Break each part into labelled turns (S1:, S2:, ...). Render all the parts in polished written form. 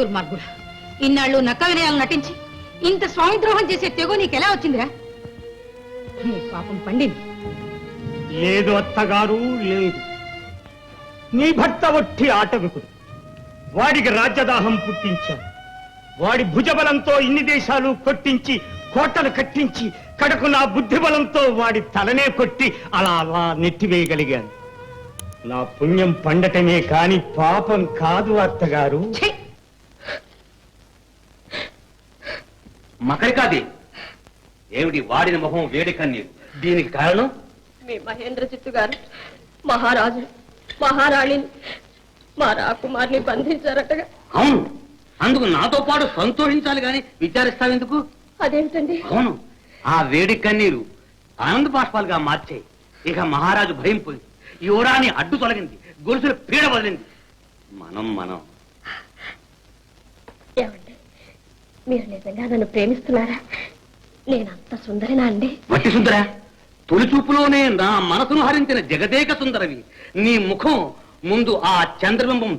S1: దుర్మార్గుడు, ఇన్నాళ్ళు నక్క వినయాలు నటించి ఇంత స్వామి ద్రోహం చేసే తెగో నీకెలా వచ్చిందిరా? నీ పాపం పండింది.
S2: లేదు అత్తగారు, లేదు. నీ భర్త ఒట్టి ఆటవికుడు. వాడికి రాజ్యదాహం పుట్టించాడు. వాడి భుజబలంతో ఇన్ని దేశాలు కొట్టించి కోటలు కట్టించి కడకు నా బుద్ధిబలంతో వాడి తలనే కొట్టి అలా అలా నెట్టివేయగలిగాను. నా పుణ్యం పండటమే కాని పాపం కాదు అత్తగారు.
S3: మకరికాది ఏమిటి వాడిన మొహం వేడి కన్నీరు? దీనికి కారణం
S4: మీ మహేంద్రజిత్తు గారు మహారాజు మహారాణిని మా రాకుమారిని బంధించారటగా.
S3: అవును, అందుకు నాతో పాటు సంతోషించాలి గాని విచారిస్తావెందుకు?
S4: అదేంటండి?
S3: అవును, ఆ వేడి కన్నీరు ఆనంద బాష్పాలుగా మార్చాయి. ఇక మహారాజు భయం పోయింది, యువరాణి అడ్డు తొలగింది, గొలుసులు పీడ వదిలింది. మనం
S4: ఏమండి, మీరు నిజంగా నన్ను ప్రేమిస్తున్నారా? నేనంత సుందరినా అండి?
S3: వట్టి సుందర, తొలి చూపులోనే నా మనసును హరించిన జగదేక సుందరవి. నీ ముఖం ముందు ఆ చంద్రబింబం,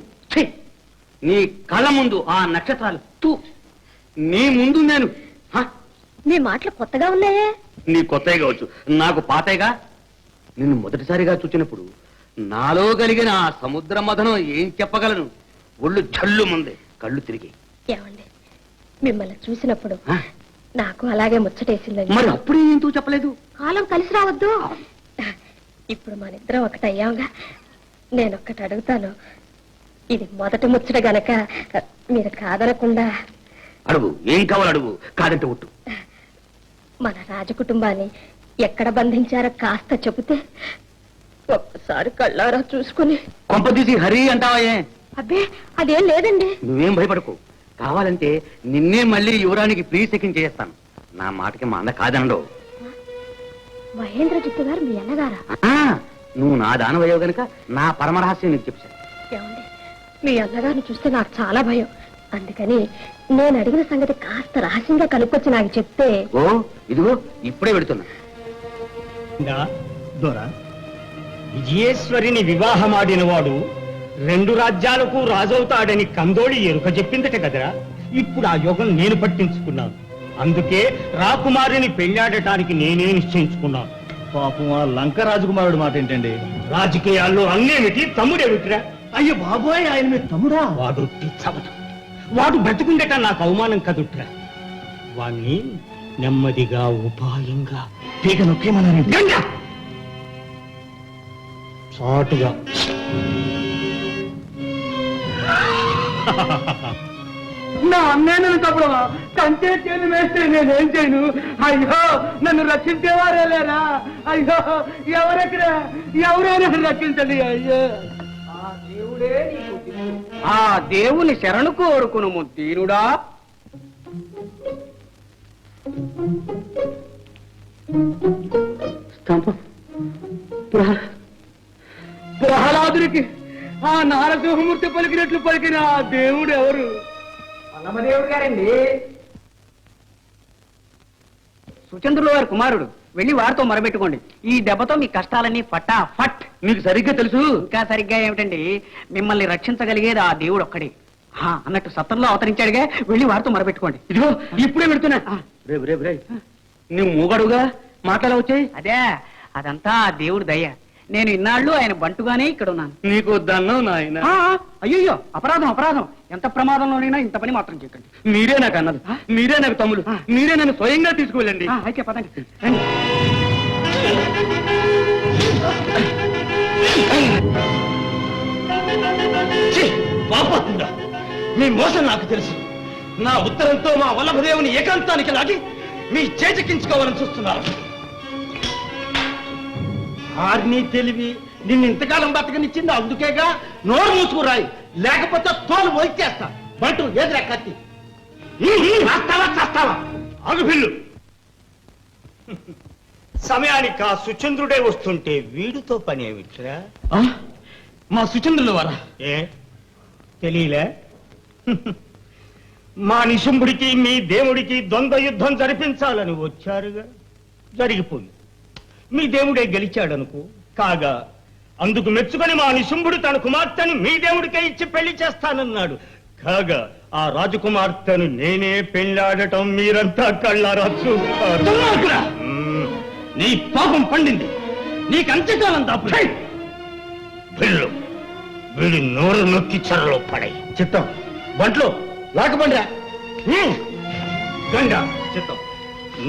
S3: నీ కళ్ళ ముందు ఆ నక్షత్రాలు, నీ ముందు నేను.
S4: మీ మాటలు కొత్తగా ఉన్నాయే.
S3: నీ కొత్తగా కావచ్చు, నాకు పాతేగా. నిన్ను మొదటిసారిగా చూచినప్పుడు నాలో కలిగిన ఆ సముద్ర మథనం ఏం చెప్పగలను? ఒళ్ళు జల్లు ముందే కళ్ళు తిరిగి.
S4: ఏమండి, మిమ్మల్ని చూసినప్పుడు నాకు అలాగే ముచ్చటేసిందండి.
S3: మరి అప్పుడే ఎందుకు చెప్పలేదు?
S4: కాలం కలిసి రావద్దు. ఇప్పుడు మనిద్దరం ఒకటయ్యాగా. నేనొక్కటి అడుగుతాను, ఇది మొదటి ముచ్చట గనక మీరు కాదనకుండా.
S3: అడుగు, ఏం కావాలి అడుగు, కాదంటే ఒట్టు.
S4: మన రాజకుటుంబాన్ని ఎక్కడ బంధించారో కాస్త చెబితే ఒక్కసారి కళ్ళారా చూసుకుని.
S3: కొంపదీసి హరి అంటావా?
S4: అబ్బే, అదేం లేదండి.
S3: నువ్వేం భయపడకు, కావాలంటే నిన్నే మళ్ళీ యువరానికి ప్రీ సెకండ్ చేస్తాను. నా మాటకి మా అన్న కాదనడు.
S4: మహేంద్రజిత్తు గారు మీ అన్నగారా?
S3: నువ్వు నా దానవయ్యో గనక నా పరమరహస్యం నీకు చెప్పాను.
S4: ఏమండి, మీ అన్నగారిని చూస్తే నాకు చాలా భయం. అందుకని నేను అడిగిన సంగతి కాస్త రహస్యంగా కనుక్కొచ్చి నాకు చెప్తే.
S3: ఓ ఇదిగో ఇప్పుడే పెడుతున్నా.
S2: విజయేశ్వరిని వివాహమాడిన వాడు 2 రాజ్యాలకు రాజవుతాడని కందోళి ఎరుక చెప్పిందట కదరా. ఇప్పుడు ఆ యోగం నేను పట్టించుకున్నాను. అందుకే రాకుమారిని పెళ్లాడటానికి నేనే నిశ్చయించుకున్నాను.
S5: పాపం ఆ లంక రాజకుమారుడు మాట ఏంటండి?
S2: రాజకీయాల్లో అన్నేమిటి, తమ్ముడేమిటిరా?
S5: అయ్యో బాబోయ్, ఆయన మీ తమ్ముడా?
S2: వాడు చవట, వాడు బ్రతికుండట నాకు అవమానం కదుట్రా. వాణ్ణి నెమ్మదిగా ఉపాయంగా
S5: పీక నొక్కేమన్నారండి.
S2: చాటుగా
S5: నా అన్నయ్య తప్పుడవా కంటే చేను వేస్తే నేనేం చేయను? అయ్యో, నన్ను రక్షించేవారే లేరా? అయ్యో, ఎవరైనా రక్షించండి. అయ్యో,
S6: ఆ దేవుని శరణు కోరుకును దీనుడా. ప్రహ్లాదునికి ఆ నారసింహమూర్తి పలికినట్లు పలికిన ఆ దేవుడు ఎవరు? పరమదేవుడు గారండి, సుచంద్రుల వారి కుమారుడు. వెళ్ళి వారితో మొరబెట్టుకోండి. ఈ దెబ్బతో మీ కష్టాలన్నీ ఫటా ఫట్.
S3: నీకు సరిగ్గా తెలుసు.
S6: ఇంకా సరిగ్గా ఏమిటండి, మిమ్మల్ని రక్షించగలిగేది ఆ దేవుడు ఒక్కడే. అన్నట్టు సత్రంలో అవతరించాడుగా, వెళ్ళి వారితో మొరబెట్టుకోండి.
S3: ఇదిగో ఇప్పుడే పెడుతున్నా. రేపు రేపు రే, నువ్వు మూగడుగా మాట్లాడ వచ్చాయి.
S6: అదే, అదంతా ఆ దేవుడు దయ. నేను ఇన్నాళ్ళు ఆయన బంటుగానే ఇక్కడ ఉన్నాను.
S3: నీకు దన్నం నాయన.
S6: అయ్యో, అపరాధం అపరాధం. ఎంత ప్రమాదంలోనైనా ఇంత పని మాత్రం చేయకండి.
S3: మీరే నాకు అన్నది, మీరే నాకు తమ్ముడు, మీరే నన్ను స్వయంగా తీసుకువెళ్ళండి.
S6: అయితే పదండి.
S5: పాపంగా మీ మోసం నాకు తెలుసు. నా ఉత్తరంతో మా వల్లభదేవుని ఏకాంతానికి లాగి మీ చేజెక్కించుకోవాలని చూస్తున్నారు. ఆర్ని తెలివి నిన్ను ఇంతకాలం బతకనిచ్చింది అందుకేగా. నోరు మూసుకురాయి, లేకపోతే తోలు వచ్చేస్తా. బంటు ఏదిరా కత్తి? చేస్తావా?
S2: ఆగుభిల్లు. సమయానికి ఆ సుచంద్రుడే వస్తుంటే వీడితో పని ఏమిట్రా?
S5: మా సుచంద్రుల వారా?
S2: ఏ తెలియలే? మా నిశుంభుడికి మీ దేవుడికి ద్వంద్వ యుద్ధం జరిపించాలని వచ్చారుగా, జరిగిపోయింది. మీ దేవుడే గెలిచాడనుకో. కాగా అందుకు మెచ్చుకొని మా నిశుంభుడు తన కుమార్తెని మీ దేవుడికే ఇచ్చి పెళ్లి చేస్తానన్నాడు. కాగా ఆ రాజకుమార్తెను నేనే పెళ్ళాడటం మీరంతా కళ్ళారా చూస్తారు.
S3: దుర్మార్గుడా! నీ పాపం పండింది. నీకు అంత్యకాలం తప్పు.
S2: వెళ్ళు, వీడి నోరు నొక్కి చెరలో పడాయి.
S5: చిత్తం బంట్లో లాకబండిరా.
S2: గంగా చిత్తం,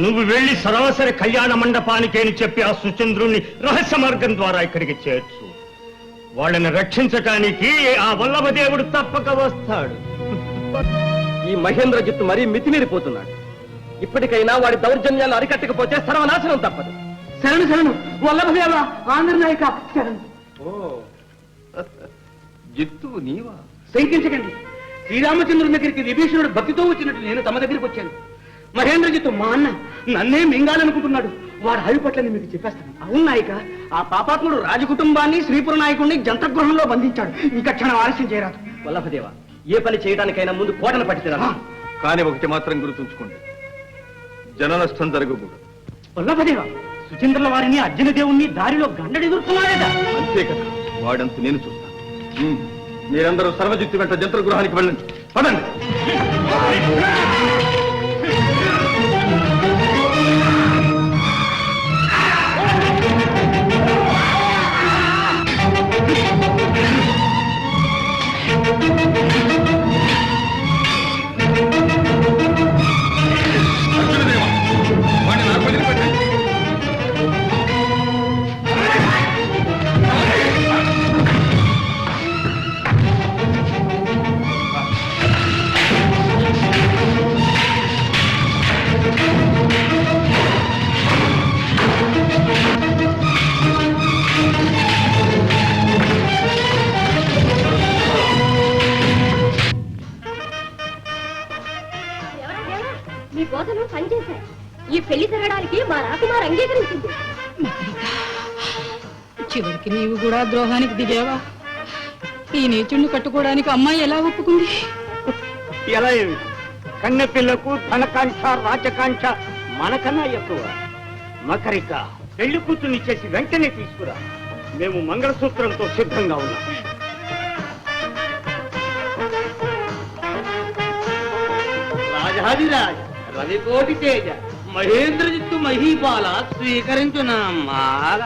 S2: నువ్వు వెళ్ళి సరాసరి కళ్యాణ మండపానికి అని చెప్పి ఆ సుచంద్రుణ్ణి రహస్య మార్గం ద్వారా ఇక్కడికి చేర్చు. వాళ్ళని రక్షించటానికి ఆ వల్లభదేవుడు తప్పక వస్తాడు.
S5: ఈ మహేంద్రజిత్తు మరీ మితిమీరిపోతున్నాడు. ఇప్పటికైనా వాడి దౌర్జన్యాలు అరికట్టకపోతే సర్వనాశనం తప్పదు.
S6: శరణు శరణు వల్లభదేవ ఆంధ్ర నాయక శరణు.
S5: జిత్తు నీవా?
S3: శంకించకండి. శ్రీరామచంద్రుని దగ్గరికి విభీషణుడు భక్తితో వచ్చినట్టు నేను తమ దగ్గరికి వచ్చాను. మహేంద్రజిత్తు మా అన్న నన్నే మింగాలనుకుంటున్నాడు. వాడు హరి పట్లని మీకు చెప్పేస్తాను.
S6: అవును నాయక, ఆ పాపాత్ముడు రాజకుటుంబాన్ని శ్రీపుర నాయకుడిని జంతగృహంలో బంధించాడు. ఇంకా క్షణం ఆలస్యం చేయరాదు.
S5: వల్లభదేవ, ఏ పని చేయడానికైనా ముందు కోటను పట్టిరా.
S7: కానీ ఒకటి మాత్రం గుర్తుంచుకోండి, జన నష్టం జరగకూడదు.
S6: వల్లభదేవ, సుచంద్రుల వారిని అర్జున దేవుణ్ణి దారిలో గండెడుగుతున్నాడట.
S7: అంతే కదా, వాడంత నేను చూస్తాను. మీరందరూ సర్వజిత్తు వెంట జంత్ర గృహానికి వెళ్ళండి. పదండి. అర్జునదేవా, వాడిని నాకు వదిలిపెట్టండి.
S4: మీ బోధనలు పనిచేశాయి. ఈ పెళ్లి జరగడానికి మా రాకుమార్ అంగీకరించింది.
S1: చివరికి నీవు కూడా ద్రోహానికి దిగావా? ఈ నీచుణ్ణి కట్టుకోవడానికి అమ్మాయి ఎలా ఒప్పుకుంది?
S2: ఎలా ఏమి? కన్నెపిల్లకు ధనకాంక్ష రాజకాంక్ష మనకన్నా ఎక్కువ. మకరిక, పెళ్లి కూతుర్ని చేసి వెంటనే తీసుకురా. మేము మంగళసూత్రంతో సిద్ధంగా ఉన్నాం.
S3: రాజాదిరాజ రవికోటి తేజ మహేంద్రజిత్తు మహీపాల స్వీకరించు నా మాల.